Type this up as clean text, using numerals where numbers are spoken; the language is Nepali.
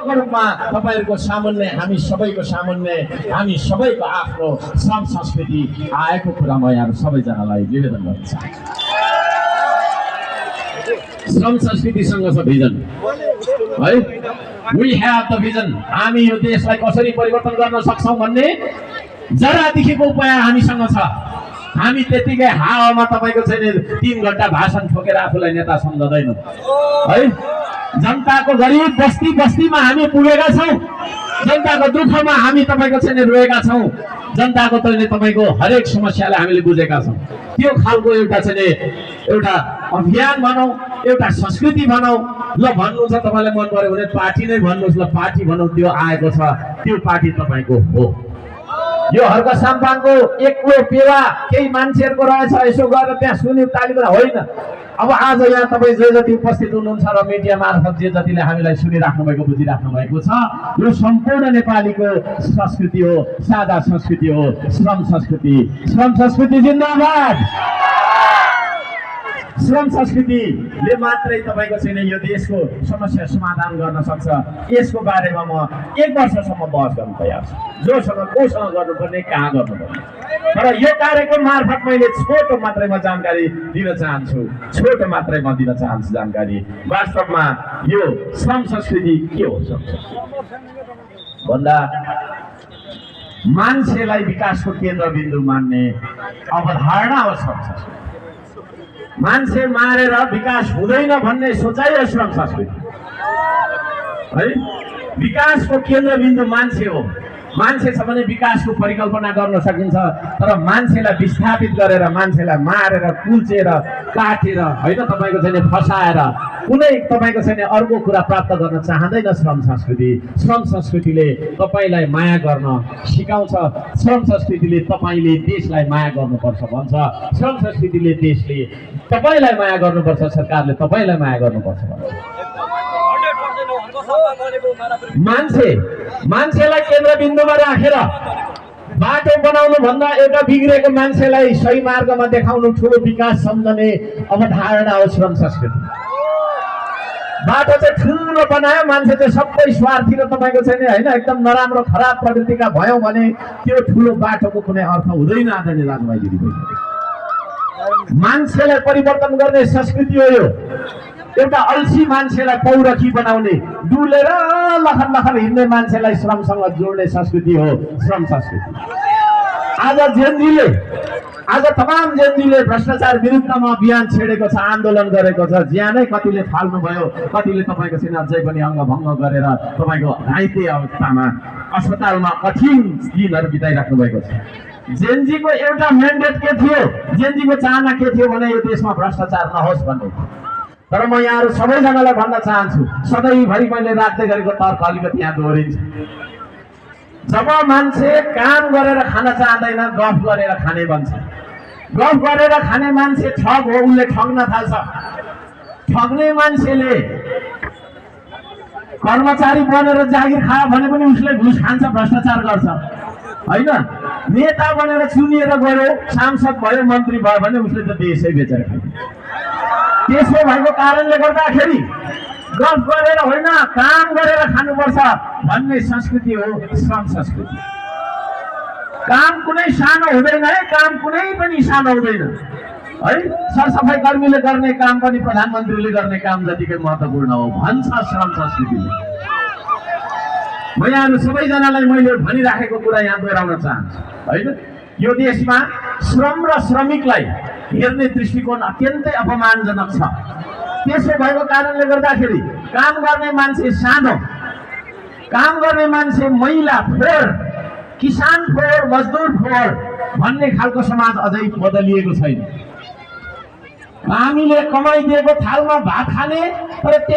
अभिभावकको रूपमा तपाईहरुको सामुन्ने हामी सबैको सामुन्ने हामी सबैको आफ्नो श्रम संस्कृति आएको कुरा म यहाँ सबैजनालाई निवेदन गर्न चाहन्छु। श्रम संस्कृतिसँग छ भिजन है, वी हैव द भिजन। हामी यो देशलाई कसरी परिवर्तन गर्न सक्छौं भन्ने जरादेखिको उपाय हामीसँग छ। हामी त्यतिकै हावामा तपाईको चाहिँ 3 घण्टा भाषण ठोकेर आफूलाई नेता सम्झदैनौं है। जनताको गरिब बस्ती बस्तीमा हामी पुगेका छौं, जनताको दुःखमा हामी तपाईको चाहिँ रोएका छौं, जनताको तपाईको हरेक समस्यालाई हामीले बुझेका छौं। त्यो खालको एउटा अभियान भनौं, एउटा संस्कृति भनौं। ल भन्नुहुन्छ तपाईलाई मन पर्यो भने पार्टी नै भन्नुस्, ल पार्टी भनौं, त्यो आएको छ, त्यो पार्टी तपाईको हो। यो हर्क साम्पाङको एक्लो पेवा केही मान्छेहरुको रहेछ, यसो गरेर त्यहाँ सुन्यो ताली बजा होइन। अब आज यहाँ तपाई जे जति उपस्थित हुनुहुन्छ र मिडिया मार्फत जे जतिले हामीलाई सुनिराख्नु भएको बुझिराख्नु भएको छ, यो सम्पूर्ण नेपालीको संस्कृति हो, सादा संस्कृति हो, श्रम संस्कृति। श्रम संस्कृति जिन्दाबाद। श्रम संस्कृतिले मात्रै तपाईको चाहिँ यो देशको समस्या समाधान गर्न सक्छ। यसको बारेमा म 1 वर्षसम्म बहस गर्न तयार छु, जोसँग कोसँग गर्नुपर्ने, कहाँ गर्नुपर्ने। तर यो कार्यक्रम मार्फत मैले छोटो मात्रै म जानकारी दिन चाहन्छु, छोटो मात्रै म दिन चाहन्छु जानकारी। वास्तवमा यो श्रम संस्कृति के हो भन्दा मान्छेलाई विकासको केन्द्रबिन्दु मान्ने अवधारणा हो श्रम संस्कृति। मान्छे मारेर विकास हुँदैन भन्ने सोचाइ हो श्रम संस्कृति है। विकासको केन्द्रबिन्दु मान्छे हो। मान्छे छ भने विकासको परिकल्पना गर्न सकिन्छ, तर मान्छेलाई विस्थापित गरेर, मान्छेलाई मारेर, कुल्चेर, काटेर होइन तपाईको चाहिँ फसाएर कुनै तपाईको चाहिँ अर्को कुरा प्राप्त गर्न चाहँदैन श्रम संस्कृति। श्रम संस्कृतिले तपाईलाई माया गर्न सिकाउँछ। श्रम संस्कृतिले तपाईले देशलाई माया गर्नुपर्छ भन्छ। श्रम संस्कृतिले देशले तपाईलाई माया गर्नुपर्छ, सरकारले तपाईलाई माया गर्नुपर्छ भन्छ। मान्छेलाई केन्द्रबिन्दुमा राखेर बाटो बनाउनु भन्दा एउटा बिग्रेको मान्छेलाई सही मार्गमा देखाउनु ठूलो विकास सम्झने अवधारणा हो श्रम संस्कृति। बाटो चाहिँ ठूलो बनायो, मान्छे चाहिँ सबै स्वार्थी र तपाईको चाहिँ हैन एकदम नराम्रो खराब प्रवृत्तिका भयौं भने त्यो ठूलो बाटोको कुनै अर्थ हुँदैन। आदरणीय दाजुभाइ दिदीबहिनी, मान्छेलाई परिवर्तन गर्ने संस्कृति हो यो। एउटा अल्छी मान्छेलाई पौरखी बनाउने, डुलेर लखन लखन हिँड्ने मान्छेलाई श्रमसँग जोड्ने संस्कृति हो श्रम संस्कृति। आज तमाम जेनजीले भ्रष्टाचार विरुद्धमा अभियान छेडेको छ, आन्दोलन गरेको छ। ज्यानै कतिले फाल्नु भयो, कतिले तपाईको सिना अझै पनि अङ्गभङ्ग गरेर तपाईको घाइते अवस्थामा अस्पतालमा कठिन दिनहरू बिताइराख्नु भएको छ। जेनजीको एउटा म्यान्डेट के थियो, जेनजीको चाहना के थियो भने यो देशमा भ्रष्टाचार नहोस् भन्ने। तर म यहाँहरु सबैजनालाई भन्न चाहन्छु, सधैँभरि मैले राख्दै गरेको तर्क अलिकति यहाँ दोहोरिन्छ। जब मान्छे काम गरेर खान चाहँदैन, गफ गरेर खाने भन्छ। गफ गरेर खाने मान्छे ठग हो, उसले ठग्न थाल्छ। ठग्ने मान्छेले कर्मचारी बनेर जागिर खायो भने पनि उसले घुस खान्छ, भ्रष्टाचार गर्छ हैन। नेता बनेर चुनिएर गयो, सांसद भयो, मन्त्री भयो भने उसले त देशै बेचेर खान्छ। त्यसो भएको कारणले गर्दाखेरि गफ गरेर होइन, काम गरेर खानुपर्छ भन्ने संस्कृति हो श्रम संस्कृति। काम कुनै सानो हुँदैन है, काम कुनै पनि सानो हुँदैन है। सरसफाई कर्मीले गर्ने काम पनि प्रधानमन्त्रीले गर्ने काम जतिकै महत्त्वपूर्ण हो भन्छ श्रम संस्कृतिले। म यहाँ सबैजनालाई मैले भनिराखेको कुरा यहाँ दोहोऱ्याउन चाहन्छु हैन। यो देशमा श्रम र श्रमिकलाई हेर्ने दृष्टिकोण अत्यन्तै अपमानजनक छ। त्यसो भएको कारणले गर्दाखेरि काम गर्ने मान्छे सानो, काम गर्ने मान्छे महिला फोहोर, किसान फोहोर, मजदुर फोहोर भन्ने खालको समाज अझै बदलिएको छैन। हामीले कमाइदिएको थालमा भात खाने तर